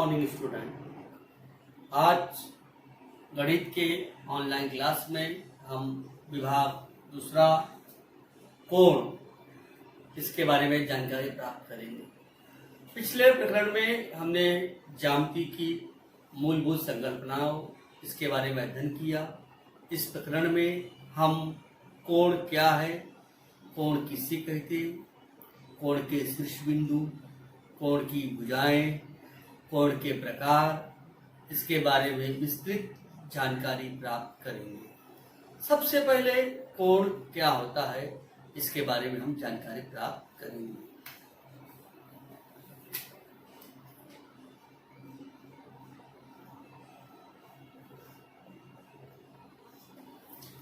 Morning student. आज गणित के ऑनलाइन क्लास में हम विभाग दूसरा कोण इसके बारे में जानकारी प्राप्त करेंगे। पिछले प्रकरण में हमने ज्यामिति की मूलभूत संकल्पनाओं इसके बारे में अध्ययन किया। इस प्रकरण में हम कोण क्या है, कोण किसे कहते हैं, कोण के शीर्ष बिंदु, कोण की भुजाएं, कोण के प्रकार इसके बारे में विस्तृत जानकारी प्राप्त करेंगे। सबसे पहले कोण क्या होता है इसके बारे में हम जानकारी प्राप्त करेंगे।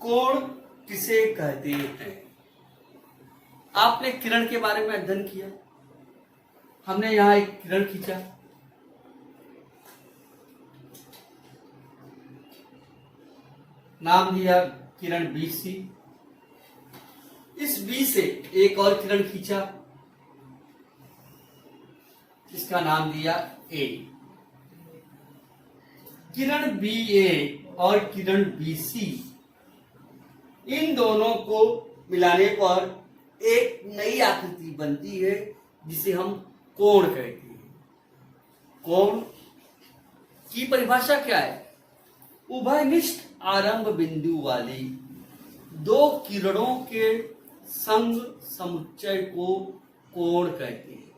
कोण किसे कहते हैं? आपने किरण के बारे में अध्ययन किया। हमने यहां एक किरण खींचा, नाम दिया किरण बी सी। इस बी से एक और किरण खींचा, इसका नाम दिया ए। किरण बी ए और किरण बी सी, इन दोनों को मिलाने पर एक नई आकृति बनती है जिसे हम कोण कहते हैं। कोण की परिभाषा क्या है? उभयनिष्ठ आरंभ बिंदु वाली दो किरणों के संग समुच्चय को कोण कहते हैं।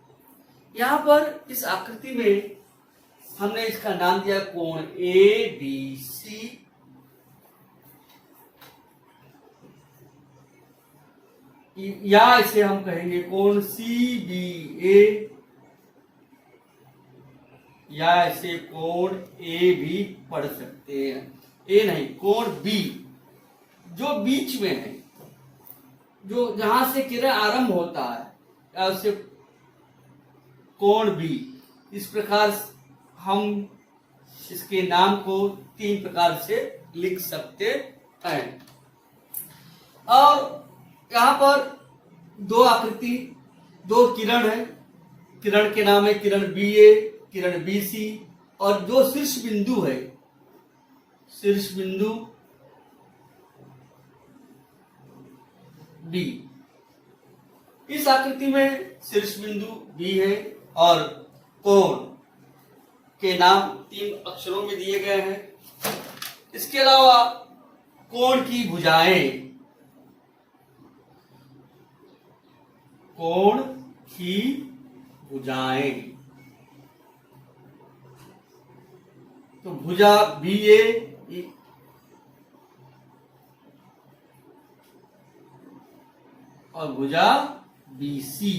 यहां पर इस आकृति में हमने इसका नाम दिया कोण ए बी सी। या इसे हम कहेंगे कोण सी बी ए, या इसे कोण ए भी पढ़ सकते हैं। ए नहीं, कोण बी जो बीच में है, जो जहां से किरण आरंभ होता है, या उसे कोण बी। इस प्रकार हम इसके नाम को तीन प्रकार से लिख सकते हैं। और यहां पर दो आकृति, दो किरण है। किरण के नाम है किरण बी ए, किरण बी सी, और जो शीर्ष बिंदु है, शीर्ष बिंदु बी। इस आकृति में शीर्ष बिंदु बी है और कोण के नाम तीन अक्षरों में दिए गए हैं। इसके अलावा कोण की भुजाएं, कोण की भुजाएं, तो भुजा बी ए और भुजा बी सी।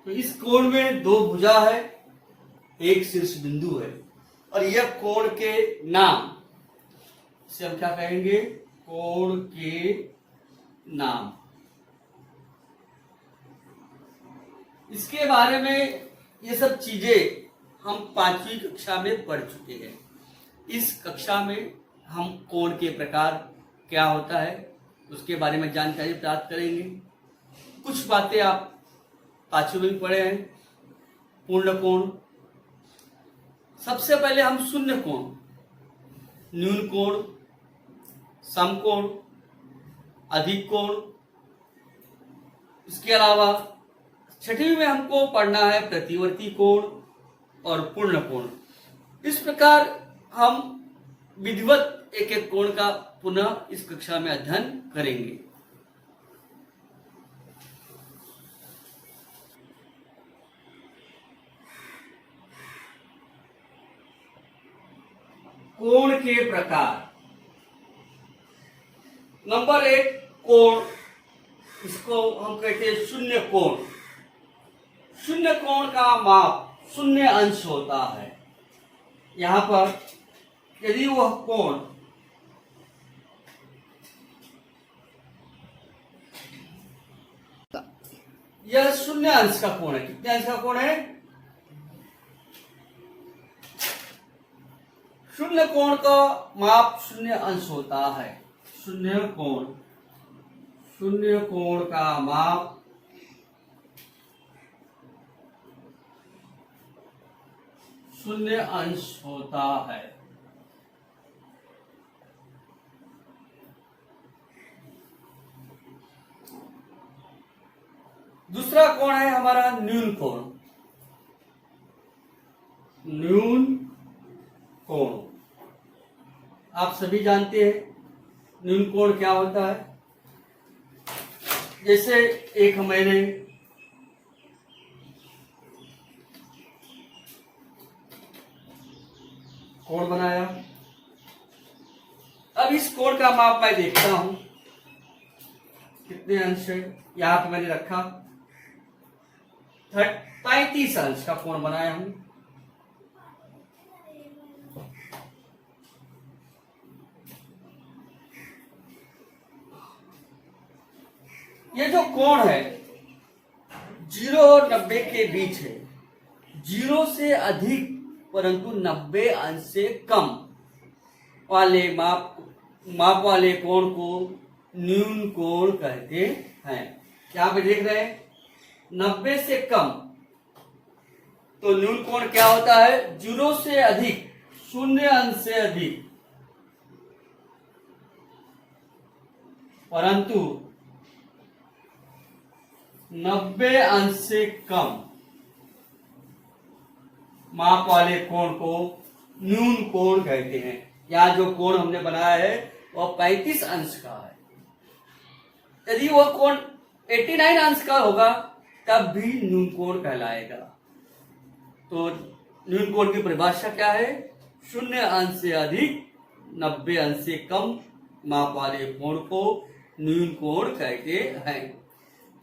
तो इस कोण में दो भुजा है, एक शीर्ष बिंदु है, और यह कोण के नाम, इसे हम क्या कहेंगे? कोण के नाम। इसके बारे में ये सब चीजें हम 5वीं कक्षा में पढ़ चुके हैं। इस कक्षा में हम कोण के प्रकार क्या होता है उसके बारे में जानकारी प्राप्त करेंगे। कुछ बातें आप 5वीं में पढ़े हैं। पूर्ण कोण, सबसे पहले हम शून्य कोण, न्यून कोण, समकोण, अधिक कोण। इसके अलावा 6वीं में हमको पढ़ना है प्रतिवर्ती कोण और पूर्ण कोण। इस प्रकार हम विधिवत एक एक कोण का पुनः इस कक्षा में अध्ययन करेंगे। कोण के प्रकार। नंबर 1 कोण, इसको हम कहते हैं शून्य कोण। शून्य कोण का माप शून्य अंश होता है। यहां पर यदि वह कोण यह शून्य अंश का कोण है, कितने अंश का कोण है? शून्य कोण का माप शून्य अंश होता है। शून्य कोण का माप शून्य अंश होता है। दूसरा कोण है हमारा न्यून कोण। न्यून कोण आप सभी जानते हैं न्यून कोण क्या होता है। जैसे एक मैंने कोण बनाया, अब इस कोण का माप मैं देखता हूं कितने अंश है। यहां पे मैंने रखा 35 अंश का कोण बनाया हूं। ये जो कोण है 0 और 90 के बीच है। 0 से अधिक परंतु 90 अंश से कम वाले माप वाले कोण को न्यून कोण कहते हैं। यहां पे देख रहे हैं 90 से कम, तो न्यून कोण क्या होता है? 0 से अधिक, शून्य अंश से अधिक परंतु 90 अंश से कम माप वाले कोण को न्यून कोण कहते हैं। यहां जो कोण हमने बनाया है वह 35 अंश का है। यदि वह कोण 89 अंश का होगा तब भी न्यून कोण कहलाएगा। तो न्यून कोण की परिभाषा क्या है? शून्य अंश से अधिक 90 अंश से कम माप वाले कोण को न्यून कोण कहते हैं।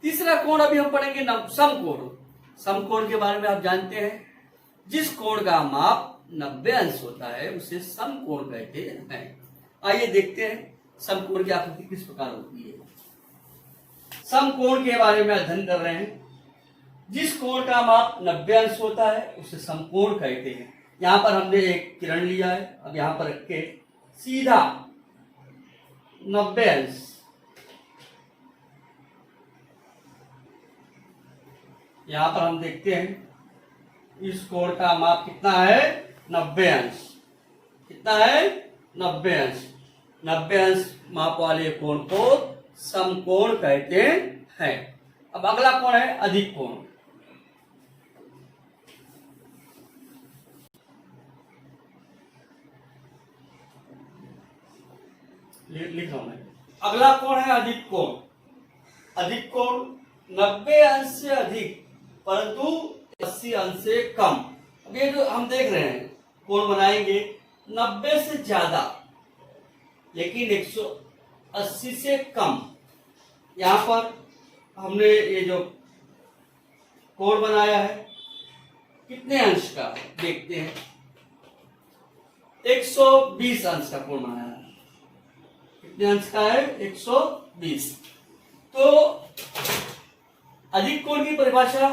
तीसरा कोण अभी हम पढ़ेंगे समकोण। समकोण के बारे में आप जानते हैं, जिस कोण का माप 90 अंश होता है उसे समकोण कहते हैं। आइए देखते हैं समकोण की आकृति किस प्रकार होती है। समकोण के बारे में अध्ययन कर रहे हैं। जिस कोण का माप 90 अंश होता है उसे समकोण कहते हैं। यहां पर हमने एक किरण लिया है, अब यहां पर रख के सीधा 90 अंश, यहां पर हम देखते हैं इस कोण का माप कितना है? 90 अंश। कितना है? 90 अंश। 90 अंश माप वाले कोण को समकोण कहते हैं। अब अगला कोण है अधिक कोण। लिख रहा हूं मैं। अगला कोण है अधिक कोण। अधिक कोण 90 अंश से अधिक परंतु 80 अंश से कम। अब ये जो हम देख रहे हैं कोण बनाएंगे 90 से ज्यादा लेकिन 180 से कम। यहां पर हमने ये जो कोण बनाया है कितने अंश का देखते हैं? 120 अंश का कोण बनाया है। कितने अंश का है? 120। तो अधिक कोण की परिभाषा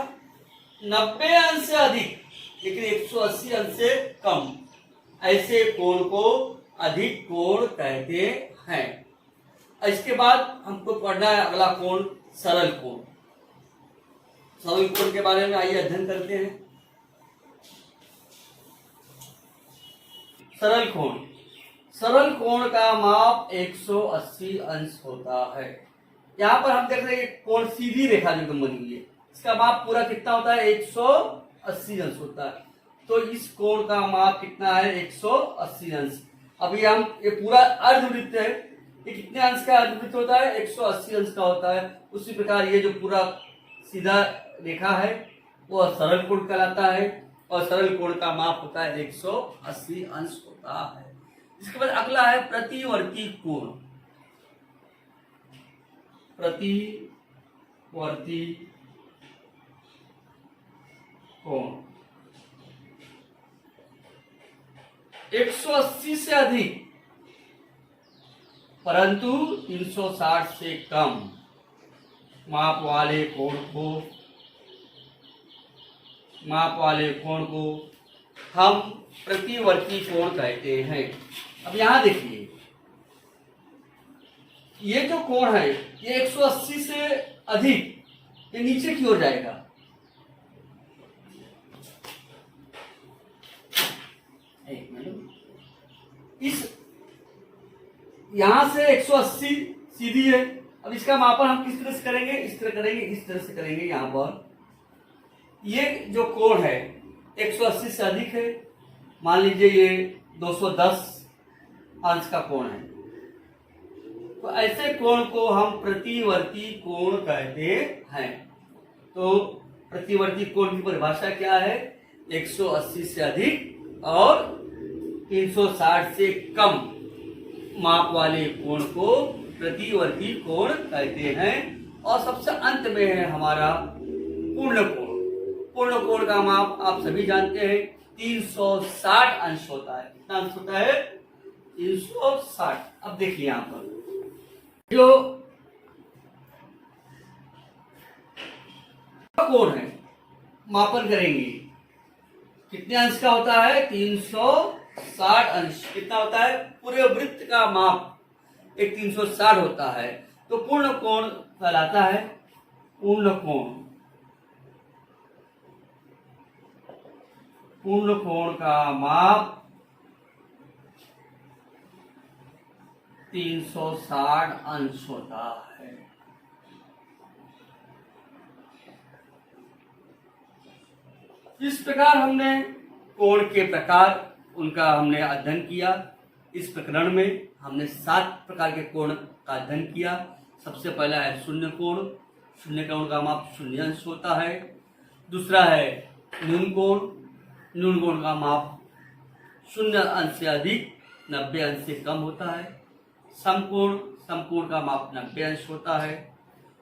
90 अंश से अधिक लेकिन 180 अंश से कम, ऐसे कोण को अधिक कोण कहते हैं। इसके बाद हमको पढ़ना है अगला कोण सरल कोण। सरल कोण के बारे में आइए अध्ययन करते हैं। सरल कोण। सरल कोण का माप 180 अंश होता है। यहां पर हम देख रहे हैं कोण सीधी रेखा जो बनी हुई है, इसका माप पूरा कितना होता है? 180 अंश होता है। तो इस कोण का माप कितना है? 180 अंश। अभी हम ये पूरा अर्धवृत्त है, ये कितने अंश का अर्धवृत्त होता है? 180 अंश का होता है। उसी प्रकार ये जो पूरा सीधा रेखा है वो सरल कोण कहलाता है और सरल कोण का माप होता है 180 अंश होता है। इसके बाद अगला है प्रतिवर्ती कोण। प्रतिवर्ती कोण 180 से अधिक परंतु 360 से कम माप वाले कोण को हम प्रतिवर्ती कोण कहते हैं। अब यहां देखिए ये जो कोण है ये 180 से अधिक ये नीचे की ओर जाएगा, इस यहां से 180 सीधी है। अब इसका मापन हम किस तरह से करेंगे, इस तरह करेंगे, इस तरह से करेंगे। यहां पर ये जो कोण है 180 से अधिक है, मान लीजिए ये 210 अंश का कोण है, तो ऐसे कोण को हम प्रतिवर्ती कोण कहते हैं। तो प्रतिवर्ती कोण की परिभाषा क्या है, 180 से अधिक और 360 से कम माप वाले कोण को प्रतिवर्ती कोण कहते हैं। और सबसे अंत में है हमारा पूर्ण कोण। पूर्ण कोण का माप आप सभी जानते हैं 360 अंश होता है। कितना अंश होता है, 360। अब देखिए यहां पर जो कोण है मापन करेंगे, कितने अंश का होता है, 360 अंश। कितना होता है, पूरे वृत्त का माप एक 360 होता है। तो पूर्ण कोण कहलाता है पूर्ण कोण। पूर्ण कोण का माप 360 अंश होता है। इस प्रकार हमने कोण के प्रकार उनका हमने अध्ययन किया। इस प्रकरण में हमने 7 प्रकार के कोण का अध्ययन किया। सबसे पहला है शून्य कोण। शून्य कोण का माप 0 अंश होता है। दूसरा है न्यून कोण। न्यून कोण का माप 0 अंश से अधिक 90 अंश से कम होता है। समकोण। समकोण का माप 90 अंश होता है।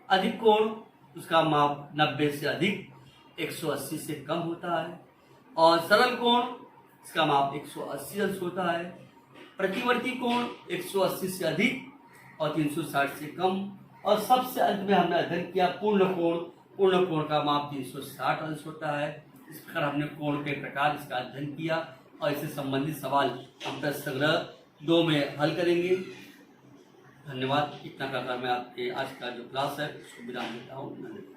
अधिक कोण, उसका माप 90 से अधिक 180 से कम होता है। और सरल कोण, इसका माप 180 अंश होता है। प्रतिवर्ती कोण 180 से अधिक और 360 से कम। और सबसे अंत में हमने अध्ययन किया पूर्ण कोण। पूर्ण कोण का माप 360 अंश होता है। इस प्रकार हमने कोण के प्रकार इसका अध्ययन किया और इससे संबंधित सवाल हम प्रश्नसंग्रह 2 में हल करेंगे। धन्यवाद। इतना कहकर मैं आपके आज का जो क्लास है उसको विराम देता हूँ।